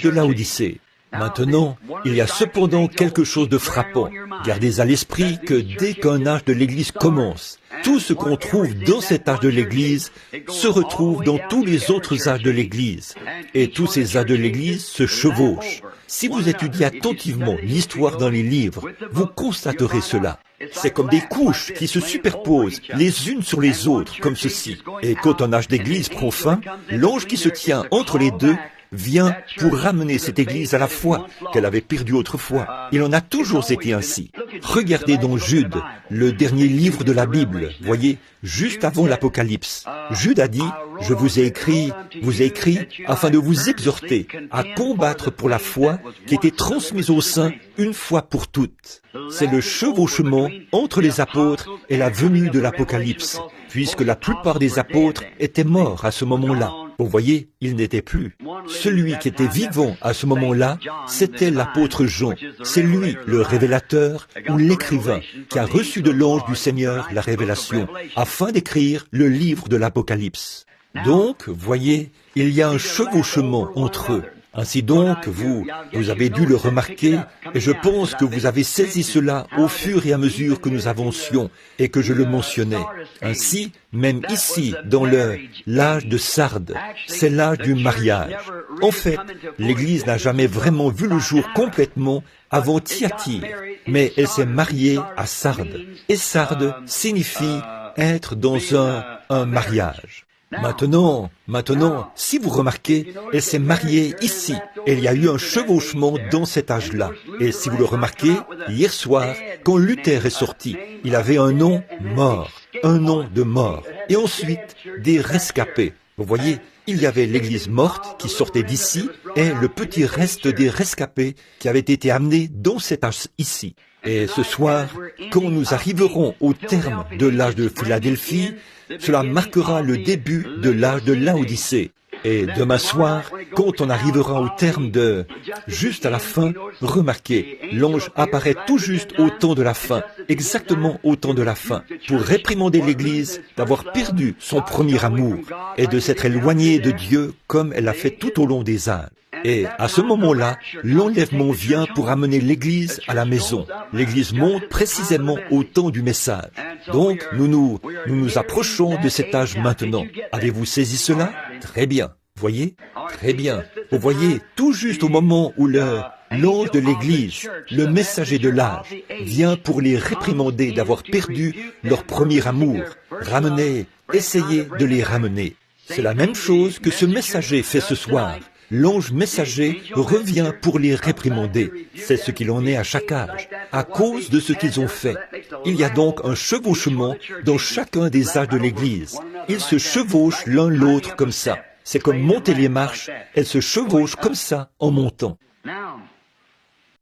de Laodicée. Maintenant, il y a cependant quelque chose de frappant. Gardez à l'esprit que dès qu'un âge de l'Église commence, tout ce qu'on trouve dans cet âge de l'Église se retrouve dans tous les autres âges de l'Église. Et tous ces âges de l'Église se chevauchent. Si vous étudiez attentivement l'histoire dans les livres, vous constaterez cela. C'est comme des couches qui se superposent les unes sur les autres, comme ceci. Et quand un âge d'église prend fin, l'ange qui se tient entre les deux vient pour ramener cette église à la foi qu'elle avait perdue autrefois. Il en a toujours été ainsi. Regardez dans Jude, le dernier livre de la Bible, voyez, juste avant l'Apocalypse. Jude a dit, « Je vous ai écrit, afin de vous exhorter à combattre pour la foi qui était transmise aux saints une fois pour toutes. » C'est le chevauchement entre les apôtres et la venue de l'Apocalypse, puisque la plupart des apôtres étaient morts à ce moment-là. Vous voyez, ils n'étaient plus. Celui qui était vivant à ce moment-là, c'était l'apôtre Jean. C'est lui, le révélateur ou l'écrivain, qui a reçu de l'ange du Seigneur la révélation, afin d'écrire le livre de l'Apocalypse. Donc, voyez, il y a un chevauchement entre eux. Ainsi donc, vous avez dû le remarquer, et je pense que vous avez saisi cela au fur et à mesure que nous avancions et que je le mentionnais. Ainsi, même ici, dans l'âge de Sardes, c'est l'âge du mariage. En fait, l'Église n'a jamais vraiment vu le jour complètement avant Thyatire, mais elle s'est mariée à Sardes. Et Sardes signifie être dans un mariage. Maintenant, si vous remarquez, elle s'est mariée ici. Et il y a eu un chevauchement dans cet âge-là. Et si vous le remarquez, hier soir, quand Luther est sorti, il avait un nom mort, un nom de mort. Et ensuite, des rescapés. Vous voyez, il y avait l'église morte qui sortait d'ici et le petit reste des rescapés qui avaient été amenés dans cet âge ici. Et ce soir, quand nous arriverons au terme de l'âge de Philadelphie, cela marquera le début de l'âge de Laodicée. Et demain soir, quand on arrivera au terme juste à la fin, remarquez, l'ange apparaît tout juste au temps de la fin, exactement au temps de la fin, pour réprimander l'Église d'avoir perdu son premier amour et de s'être éloignée de Dieu comme elle l'a fait tout au long des âges. Et à ce moment-là, l'enlèvement vient pour amener l'Église à la maison. L'Église monte précisément au temps du message. Donc, nous nous approchons de cet âge maintenant. Avez-vous saisi cela? Très bien. Voyez? Très bien. Vous voyez, tout juste au moment où l'ange de l'Église, le messager de l'âge, vient pour les réprimander d'avoir perdu leur premier amour, essayer de les ramener. C'est la même chose que ce messager fait ce soir. L'ange messager revient pour les réprimander. C'est ce qu'il en est à chaque âge, à cause de ce qu'ils ont fait. Il y a donc un chevauchement dans chacun des âges de l'Église. Ils se chevauchent l'un l'autre comme ça. C'est comme monter les marches, elles se chevauchent comme ça en montant.